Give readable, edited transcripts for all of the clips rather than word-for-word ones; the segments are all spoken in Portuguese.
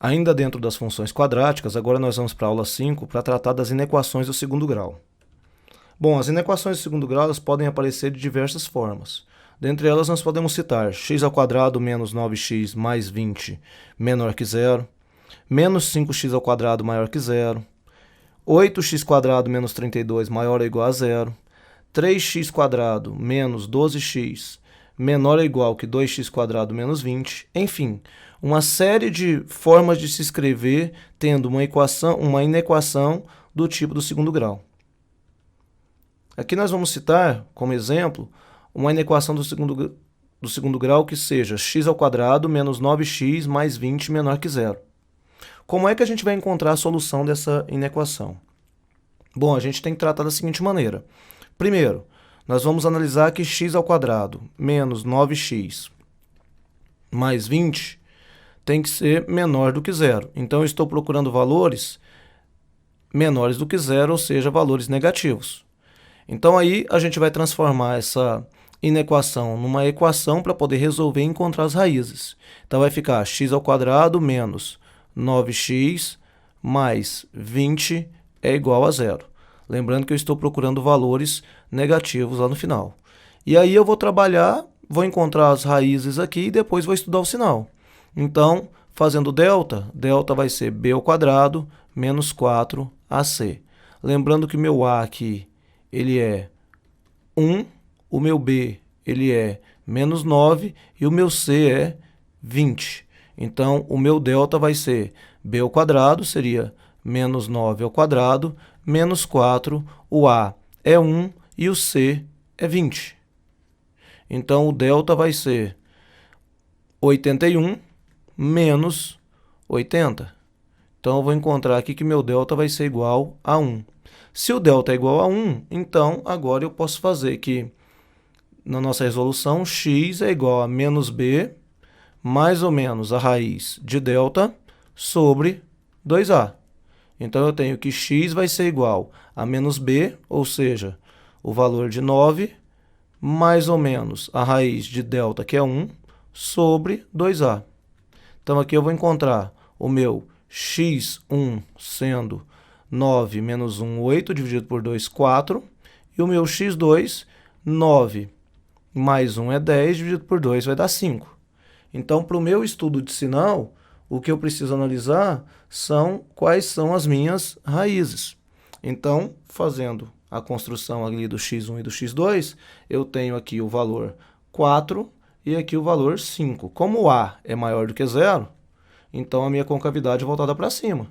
Ainda dentro das funções quadráticas, agora nós vamos para a aula 5 para tratar das inequações do segundo grau. Bom, as inequações do segundo grau elas podem aparecer de diversas formas. Dentre elas, nós podemos citar x² menos 9x mais 20 menor que zero, menos 5x² maior que zero, 8x² menos 32 maior ou igual a zero, 3x² menos 12x menor ou igual que 2x² menos 20, enfim, uma série de formas de se escrever tendo uma inequação do tipo do segundo grau. Aqui nós vamos citar, como exemplo, uma inequação do segundo grau que seja x² menos 9x mais 20 menor que zero. Como é que a gente vai encontrar a solução dessa inequação? Bom, a gente tem que tratar da seguinte maneira. Primeiro, nós vamos analisar que x² menos 9x mais 20 tem que ser menor do que zero. Então, eu estou procurando valores menores do que zero, ou seja, valores negativos. Então, aí a gente vai transformar essa inequação numa equação para poder resolver e encontrar as raízes. Então, vai ficar x² menos 9x mais 20 é igual a zero. Lembrando que eu estou procurando valores negativos lá no final. E aí eu vou trabalhar, vou encontrar as raízes aqui e depois vou estudar o sinal. Então, fazendo delta, delta vai ser b² menos 4ac. Lembrando que meu a aqui ele é 1, o meu b ele é menos 9 e o meu c é 20. Então, o meu delta vai ser b² seria menos 9 ao quadrado, menos 4, o a é 1 e o c é 20. Então, o delta vai ser 81 menos 80. Então, eu vou encontrar aqui que meu delta vai ser igual a 1. Se o delta é igual a 1, então agora eu posso fazer que na nossa resolução x é igual a menos b mais ou menos a raiz de delta sobre 2a. Então, eu tenho que x vai ser igual a menos b, ou seja, o valor de 9, mais ou menos a raiz de delta, que é 1, sobre 2a. Então, aqui eu vou encontrar o meu x1 sendo 9 menos 1, 8, dividido por 2, 4. E o meu x2, 9 mais 1 é 10, dividido por 2 vai dar 5. Então, para o meu estudo de sinal, o que eu preciso analisar são quais são as minhas raízes. Então, fazendo a construção ali do x1 e do x2, eu tenho aqui o valor 4 e aqui o valor 5. Como o a é maior do que zero, então a minha concavidade é voltada para cima.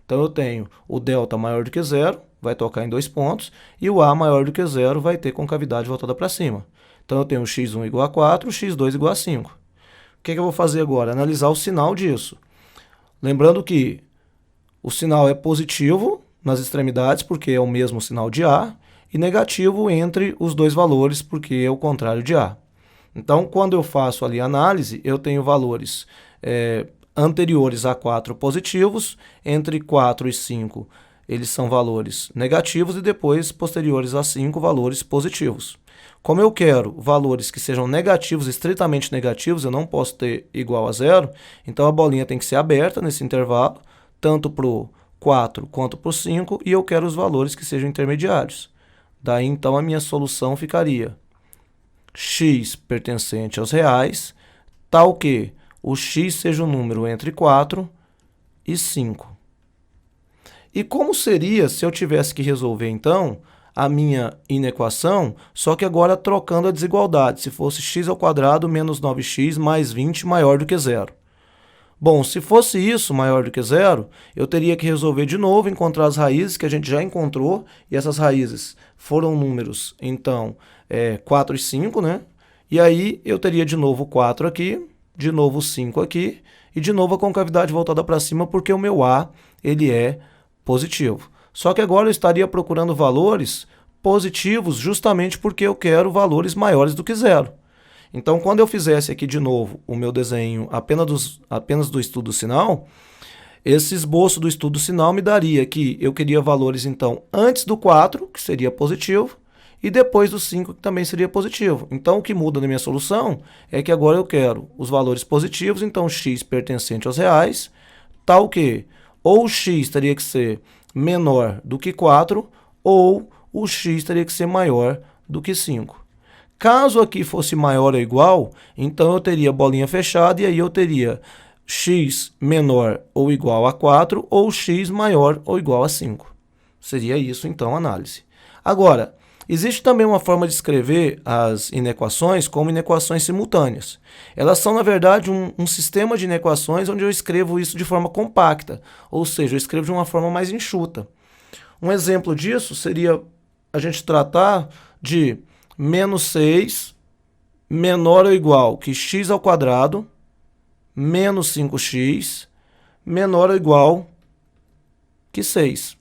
Então, eu tenho o delta maior do que zero, vai tocar em 2 pontos, e o a maior do que zero vai ter concavidade voltada para cima. Então, eu tenho x1 igual a 4, x2 igual a 5. O que eu vou fazer agora? Analisar o sinal disso. Lembrando que o sinal é positivo nas extremidades, porque é o mesmo sinal de A, e negativo entre os dois valores, porque é o contrário de A. Então, quando eu faço ali a análise, eu tenho valores anteriores a 4 positivos, entre 4 e 5 eles são valores negativos e depois, posteriores a 5, valores positivos. Como eu quero valores que sejam negativos, estritamente negativos, eu não posso ter igual a zero, então a bolinha tem que ser aberta nesse intervalo, tanto para o 4 quanto para o 5, e eu quero os valores que sejam intermediários. Daí, então, a minha solução ficaria x pertencente aos reais, tal que o x seja um número entre 4 e 5. E como seria se eu tivesse que resolver, então, a minha inequação, só que agora trocando a desigualdade, se fosse x² menos 9x mais 20 maior do que zero. Bom, se fosse isso maior do que zero, eu teria que resolver de novo, encontrar as raízes que a gente já encontrou, e essas raízes foram números, então, 4 e 5, né? E aí eu teria de novo 4 aqui, de novo 5 aqui, e de novo a concavidade voltada para cima, porque o meu a ele é positivo. Só que agora eu estaria procurando valores positivos justamente porque eu quero valores maiores do que zero. Então, quando eu fizesse aqui de novo o meu desenho apenas do estudo sinal, esse esboço do estudo sinal me daria que eu queria valores, então, antes do 4, que seria positivo, e depois do 5, que também seria positivo. Então, o que muda na minha solução é que agora eu quero os valores positivos, então x pertencente aos reais, está o quê? Ou o x teria que ser menor do que 4, ou o x teria que ser maior do que 5. Caso aqui fosse maior ou igual, então eu teria bolinha fechada e aí eu teria x menor ou igual a 4 ou x maior ou igual a 5. Seria isso, então, a análise. Agora, existe também uma forma de escrever as inequações como inequações simultâneas. Elas são, na verdade, um sistema de inequações onde eu escrevo isso de forma compacta, ou seja, eu escrevo de uma forma mais enxuta. Um exemplo disso seria a gente tratar de menos 6 menor ou igual que x ao quadrado menos 5x menor ou igual que 6.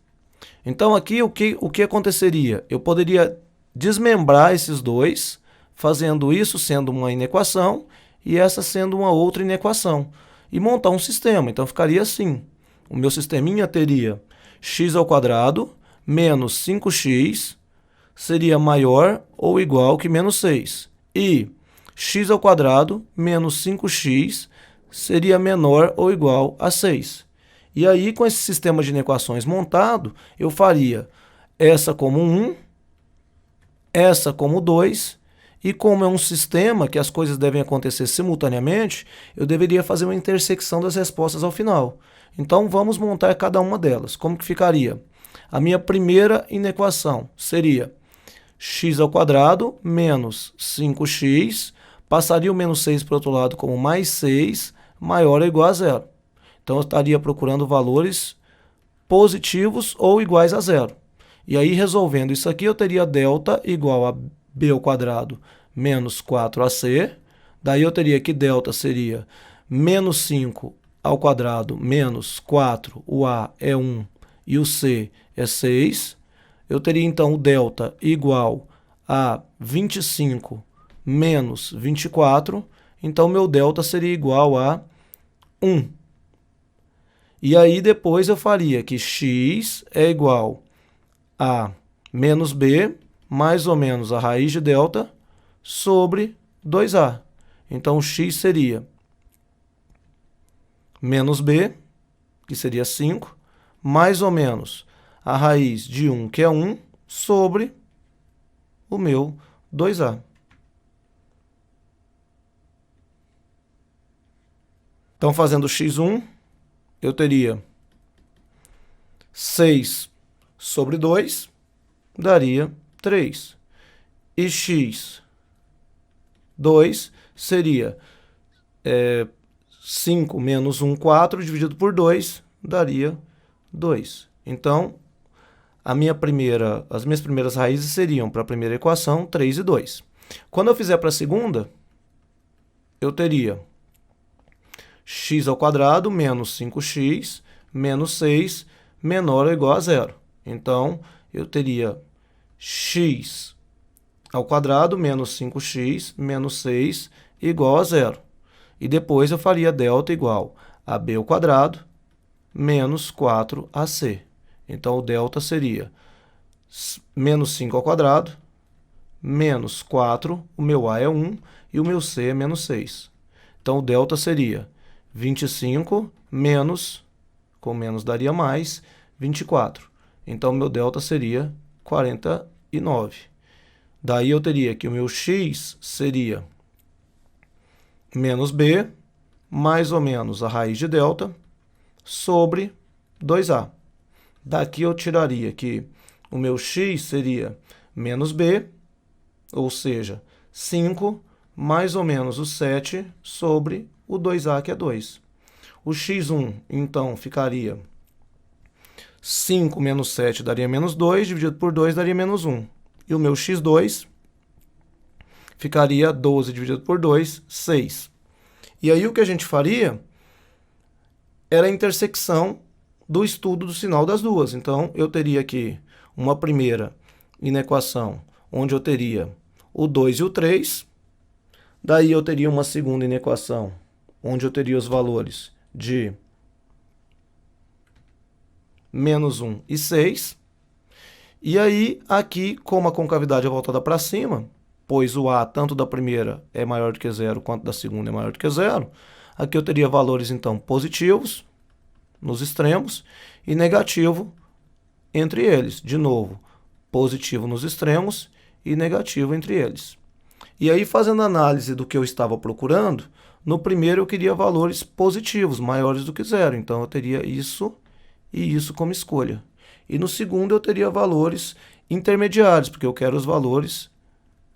Então, aqui, o que aconteceria? Eu poderia desmembrar esses dois, fazendo isso sendo uma inequação e essa sendo uma outra inequação, e montar um sistema. Então, ficaria assim. O meu sisteminha teria x ao quadrado menos 5x seria maior ou igual que menos 6. E x ao quadrado menos 5x seria menor ou igual a 6. E aí, com esse sistema de inequações montado, eu faria essa como 1, essa como 2, e como é um sistema que as coisas devem acontecer simultaneamente, eu deveria fazer uma intersecção das respostas ao final. Então, vamos montar cada uma delas. Como que ficaria? A minha primeira inequação seria x ao quadrado menos 5x, passaria o menos 6 para o outro lado como mais 6, maior ou igual a zero. Então, eu estaria procurando valores positivos ou iguais a zero. E aí, resolvendo isso aqui, eu teria delta igual a b ao quadrado menos 4ac. Daí, eu teria que delta seria menos 5 ao quadrado menos 4, o a é 1 e o c é 6. Eu teria, então, o delta igual a 25 menos 24. Então, meu delta seria igual a 1. E aí, depois eu faria que x é igual a menos b, mais ou menos a raiz de delta, sobre 2a. Então, o x seria menos b, que seria 5, mais ou menos a raiz de 1, que é 1, sobre o meu 2a. Então, fazendo x1, eu teria 6 sobre 2, daria 3. E x2 seria 5 menos 1, 4, dividido por 2, daria 2. Então, as minhas primeiras raízes seriam, para a primeira equação, 3 e 2. Quando eu fizer para a segunda, eu teria x ao quadrado menos 5x menos 6 menor ou igual a zero. Então, eu teria x ao quadrado menos 5x menos 6 igual a zero. E depois eu faria delta igual a b ao quadrado menos 4ac. Então, o delta seria menos 5 ao quadrado menos 4, o meu a é 1 e o meu c é menos 6. Então, o delta seria 25 menos, com menos daria mais, 24. Então, meu delta seria 49. Daí, eu teria que o meu x seria menos b, mais ou menos a raiz de delta, sobre 2a. Daqui, eu tiraria que o meu x seria menos b, ou seja, 5, mais ou menos o 7 sobre o 2a, que é 2. O x1, então, ficaria 5 menos 7 daria menos 2, dividido por 2 daria menos 1. E o meu x2 ficaria 12 dividido por 2, 6. E aí o que a gente faria era a intersecção do estudo do sinal das duas. Então, eu teria aqui uma primeira inequação, onde eu teria o 2 e o 3. Daí eu teria uma segunda inequação, onde eu teria os valores de menos 1 e 6. E aí, aqui, como a concavidade é voltada para cima, pois o a tanto da primeira é maior do que zero, quanto da segunda é maior do que zero, aqui eu teria valores, então, positivos. nos extremos e negativo entre eles. De novo, positivo nos extremos e negativo entre eles. E aí, fazendo análise do que eu estava procurando, no primeiro eu queria valores positivos, maiores do que zero. Então, eu teria isso e isso como escolha. E no segundo eu teria valores intermediários, porque eu quero os valores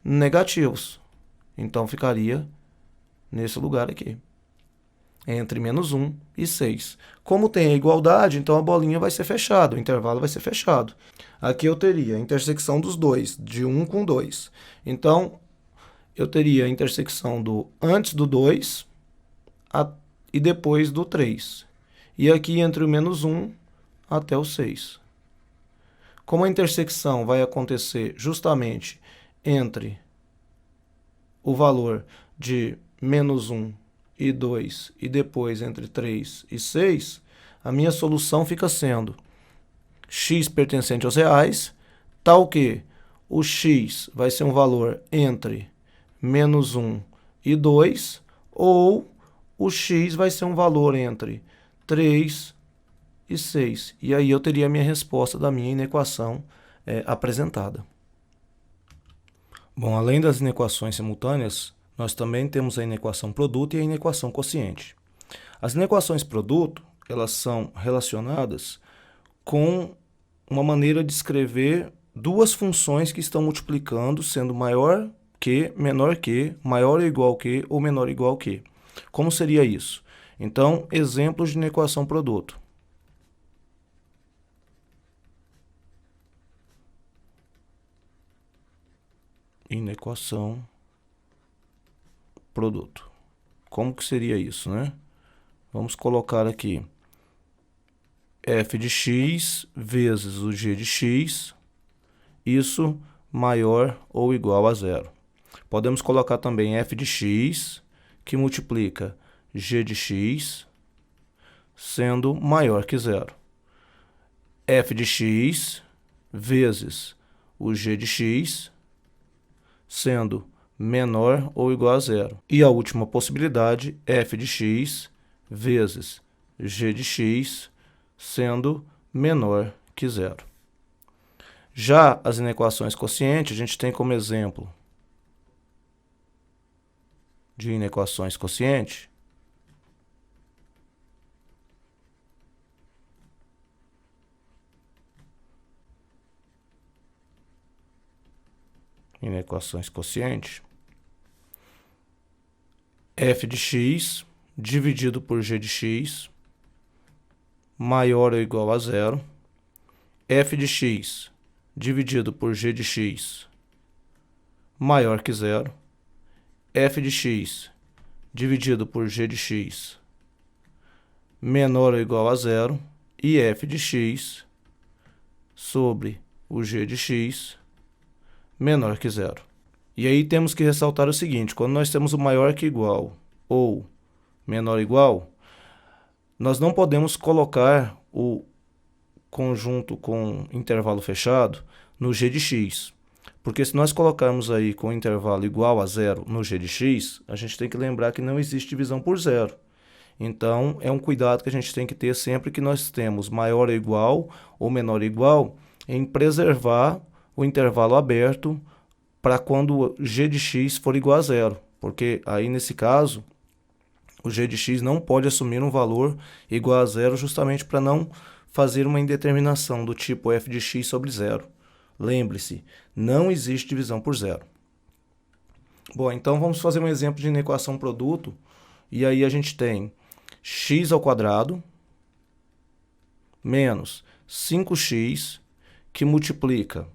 negativos. Então, ficaria nesse lugar aqui, entre -1 e 6. Como tem a igualdade, então a bolinha vai ser fechada, o intervalo vai ser fechado. Aqui eu teria a intersecção dos dois, de 1 com 2. Então, eu teria a intersecção do antes do 2 e depois do 3. E aqui entre o -1 até o 6. Como a intersecção vai acontecer justamente entre o valor de -1 e 2 e depois entre 3 e 6, a minha solução fica sendo x pertencente aos reais, tal que o x vai ser um valor entre -1 e 2, ou o x vai ser um valor entre 3 e 6. E aí eu teria a minha resposta da minha inequação apresentada. Bom, além das inequações simultâneas, nós também temos a inequação produto e a inequação quociente. As inequações produto, elas são relacionadas com uma maneira de escrever duas funções que estão multiplicando, sendo maior que, menor que, maior ou igual que ou menor ou igual que. Como seria isso? Então, exemplos de inequação produto. Inequação produto. Como que seria isso, né? Vamos colocar aqui f de x vezes o g de x, isso maior ou igual a zero. Podemos colocar também f de x, que multiplica g de x, sendo maior que zero. F de x vezes o g de x, sendo menor ou igual a zero. E a última possibilidade, f de x vezes g de x, sendo menor que zero. Já as inequações quocientes, a gente tem como exemplo de inequações quocientes f de x dividido por g de x maior ou igual a zero, f de x dividido por g de x maior que zero, f de x dividido por g de x menor ou igual a zero e f de x sobre o g de x menor que zero. E aí temos que ressaltar o seguinte: quando nós temos o maior que igual ou menor ou igual, nós não podemos colocar o conjunto com intervalo fechado no g de x, porque se nós colocarmos aí com intervalo igual a zero no g de x, a gente tem que lembrar que não existe divisão por zero. Então, é um cuidado que a gente tem que ter sempre que nós temos maior ou igual ou menor ou igual, em preservar o intervalo aberto para quando g de x for igual a zero, porque aí nesse caso o g de x não pode assumir um valor igual a zero, justamente para não fazer uma indeterminação do tipo f de x sobre zero. Lembre-se, não existe divisão por zero. Bom, então vamos fazer um exemplo de inequação produto, e aí a gente tem x ao quadrado menos 5x, que multiplica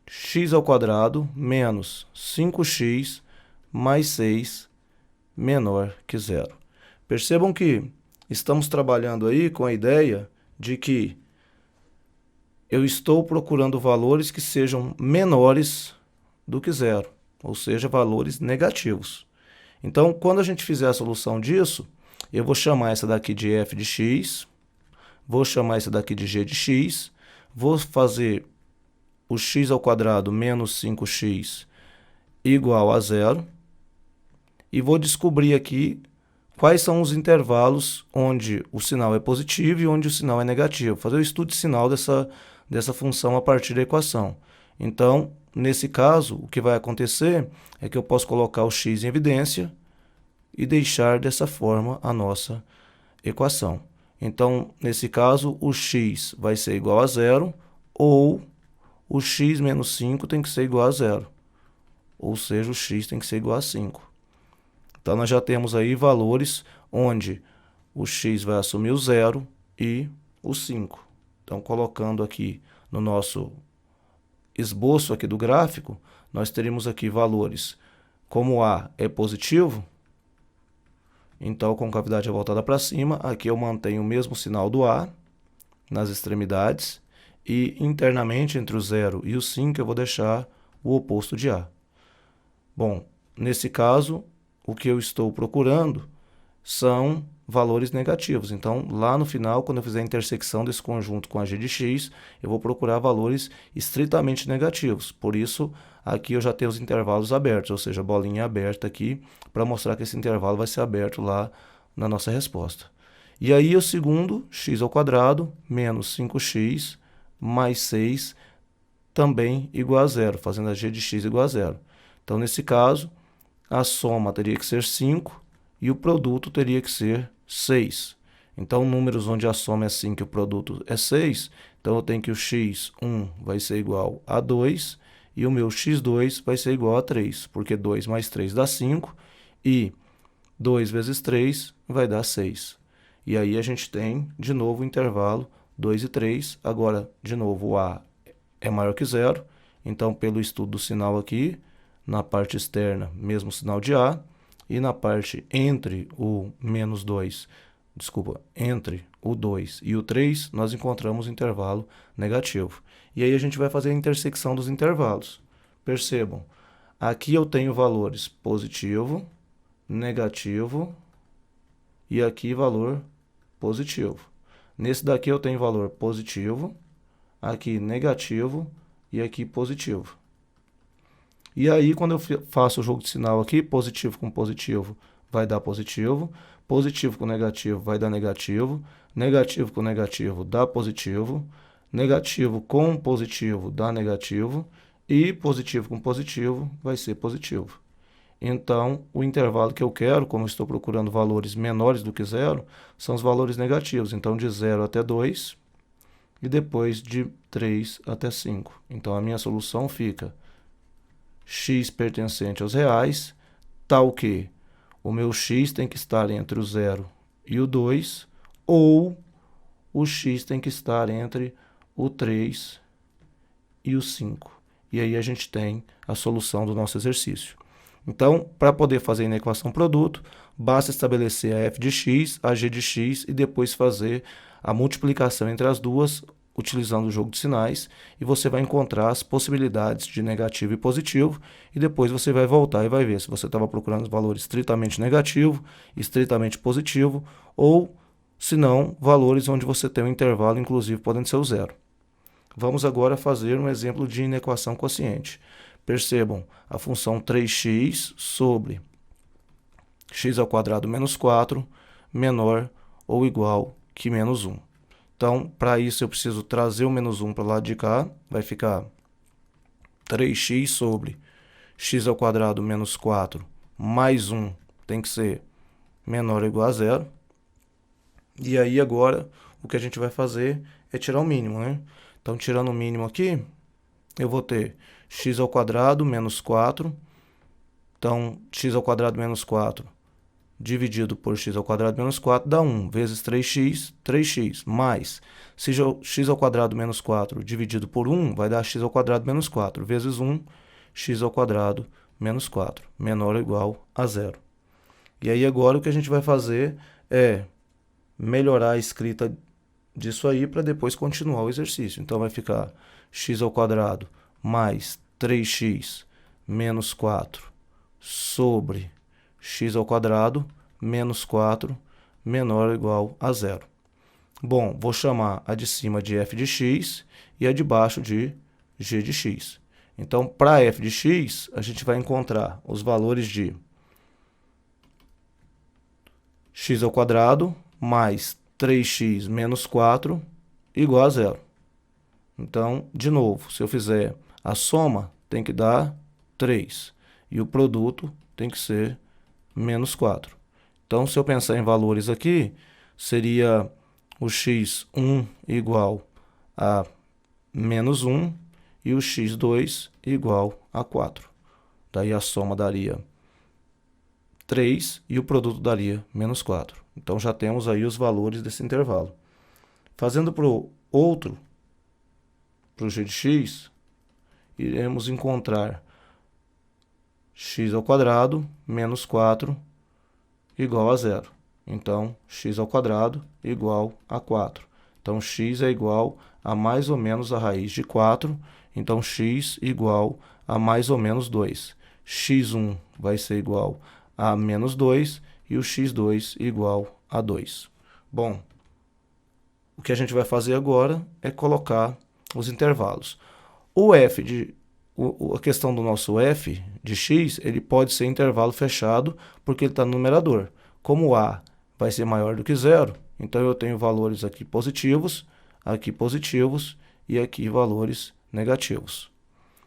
x ao quadrado menos 5x mais 6 menor que zero. Percebam que estamos trabalhando aí com a ideia de que eu estou procurando valores que sejam menores do que zero, ou seja, valores negativos. Então, quando a gente fizer a solução disso, eu vou chamar essa daqui de f de x, vou chamar essa daqui de g de x, vou fazer o x ao quadrado menos 5x igual a zero, e vou descobrir aqui quais são os intervalos onde o sinal é positivo e onde o sinal é negativo. Fazer o estudo de sinal dessa função a partir da equação. Então, nesse caso, o que vai acontecer é que eu posso colocar o x em evidência e deixar dessa forma a nossa equação. Então, nesse caso, o x vai ser igual a zero ou o x menos 5 tem que ser igual a zero. Ou seja, o x tem que ser igual a 5. Então, nós já temos aí valores onde o x vai assumir o 0 e o 5. Então, colocando aqui no nosso esboço aqui do gráfico, nós teríamos aqui valores como A é positivo, então a concavidade é voltada para cima, aqui eu mantenho o mesmo sinal do A nas extremidades e internamente entre o 0 e o 5 eu vou deixar o oposto de A. Bom, nesse caso, o que eu estou procurando são valores negativos. Então, lá no final, quando eu fizer a intersecção desse conjunto com a g de x, eu vou procurar valores estritamente negativos. Por isso, aqui eu já tenho os intervalos abertos, ou seja, a bolinha aberta aqui, para mostrar que esse intervalo vai ser aberto lá na nossa resposta. E aí, o segundo, x ao quadrado menos 5x mais 6, também igual a zero, fazendo a g de x igual a zero. Então, nesse caso, a soma teria que ser 5 e o produto teria que ser 6. Então, números onde a soma é 5 e o produto é 6, então eu tenho que o x1 vai ser igual a 2 e o meu x2 vai ser igual a 3, porque 2 mais 3 dá 5 e 2 vezes 3 vai dar 6. E aí a gente tem, de novo, o intervalo 2 e 3. Agora, de novo, o A é maior que zero, então, pelo estudo do sinal aqui, na parte externa, mesmo sinal de A, e na parte entre o menos 2, entre o 2 e o 3, nós encontramos o intervalo negativo. E aí a gente vai fazer a intersecção dos intervalos. Percebam, aqui eu tenho valores positivo, negativo e aqui valor positivo. Nesse daqui eu tenho valor positivo, aqui negativo e aqui positivo. E aí, quando eu faço o jogo de sinal aqui, positivo com positivo vai dar positivo, positivo com negativo vai dar negativo, negativo com negativo dá positivo, negativo com positivo dá negativo, e positivo com positivo vai ser positivo. Então, o intervalo que eu quero, como eu estou procurando valores menores do que zero, são os valores negativos. Então, de 0 até 2 e depois de 3 até 5. Então, a minha solução fica x pertencente aos reais, tal que o meu x tem que estar entre o 0 e o 2, ou o x tem que estar entre o 3 e o 5. E aí a gente tem a solução do nosso exercício. Então, para poder fazer a equação produto, basta estabelecer a f de x, a g de x e depois fazer a multiplicação entre as duas, utilizando o jogo de sinais, e você vai encontrar as possibilidades de negativo e positivo, e depois você vai voltar e vai ver se você estava procurando os valores estritamente negativo, estritamente positivo, ou, se não, valores onde você tem um intervalo, inclusive, podendo ser o zero. Vamos agora fazer um exemplo de inequação quociente. Percebam, a função 3x sobre x ao quadrado menos 4 menor ou igual que menos 1. Então, para isso eu preciso trazer o menos 1 para o lado de cá, vai ficar 3x sobre x ao quadrado menos 4 mais 1 tem que ser menor ou igual a zero. E aí agora o que a gente vai fazer é tirar o mínimo, né? Então, tirando o mínimo aqui, eu vou ter x ao quadrado menos 4. Então, x ao quadrado menos 4 dividido por x ao quadrado menos 4 dá 1, vezes 3x, 3x, mais x ao quadrado menos 4 dividido por 1 vai dar x ao quadrado menos 4, vezes 1, x ao quadrado menos 4, menor ou igual a zero. E aí agora o que a gente vai fazer é melhorar a escrita disso aí para depois continuar o exercício. Então vai ficar x ao quadrado mais 3x menos 4 sobre x ao quadrado menos 4 menor ou igual a zero. Bom, vou chamar a de cima de f de x e a de baixo de g de x. Então, para f de x, a gente vai encontrar os valores de x ao quadrado mais 3x menos 4 igual a zero. Então, de novo, se eu fizer a soma, tem que dar 3. E o produto tem que ser menos 4. Então, se eu pensar em valores aqui, seria o x1 igual a menos 1 e o x2 igual a 4. Daí a soma daria 3 e o produto daria menos 4. Então, já temos aí os valores desse intervalo. Fazendo para o outro, para o g de x, iremos encontrar x ao quadrado menos 4 igual a zero. Então, x ao quadrado igual a 4. Então, x é igual a mais ou menos a raiz de 4. Então, x igual a mais ou menos 2. x1 vai ser igual a menos 2 e o x2 igual a 2. Bom, o que a gente vai fazer agora é colocar os intervalos. A questão do nosso f de x, ele pode ser intervalo fechado porque ele está no numerador. Como a vai ser maior do que zero, então eu tenho valores aqui positivos e aqui valores negativos.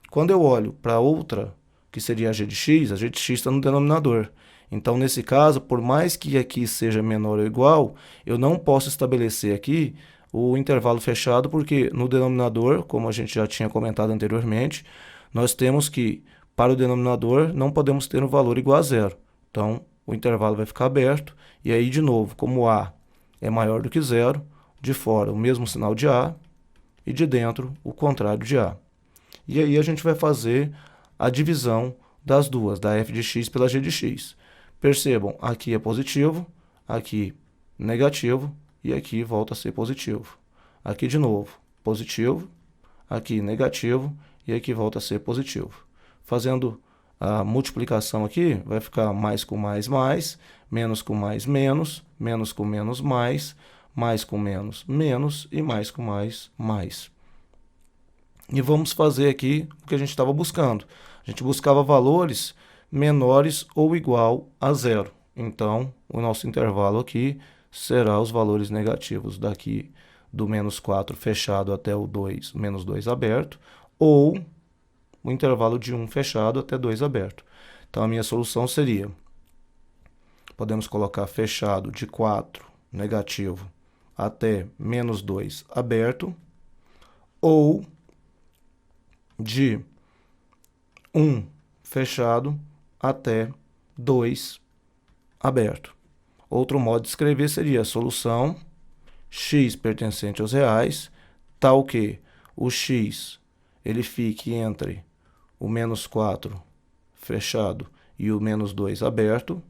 Quando eu olho para outra, que seria a g de x está no denominador. Então, nesse caso, por mais que aqui seja menor ou igual, eu não posso estabelecer aqui o intervalo fechado, porque no denominador, como a gente já tinha comentado anteriormente, nós temos que, para o denominador, não podemos ter um valor igual a zero. Então, o intervalo vai ficar aberto, e aí, de novo, como a é maior do que zero, de fora o mesmo sinal de a, e de dentro o contrário de a. E aí a gente vai fazer a divisão das duas, da f de x pela g de x. Percebam, aqui é positivo, aqui negativo, e aqui volta a ser positivo. Aqui de novo, positivo, aqui negativo, e aqui volta a ser positivo. Fazendo a multiplicação aqui, vai ficar mais com mais, menos com mais, menos com menos, mais com menos, menos, e mais com mais, mais. E vamos fazer aqui o que a gente estava buscando. A gente buscava valores menores ou igual a zero. Então, o nosso intervalo aqui será os valores negativos daqui do menos 4 fechado até o 2, menos 2 aberto, ou o intervalo de 1 fechado até 2 aberto. Então, a minha solução seria, podemos colocar fechado de 4 negativo até menos 2 aberto, ou de 1 fechado até 2 aberto. Outro modo de escrever seria a solução x pertencente aos reais, tal que o x ele fique entre o menos 4 fechado e o menos 2 aberto,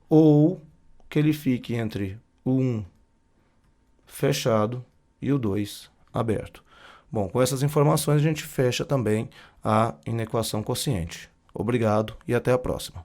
ou que ele fique entre o 1 fechado e o 2 aberto. Bom, com essas informações a gente fecha também a inequação quociente. Obrigado e até a próxima.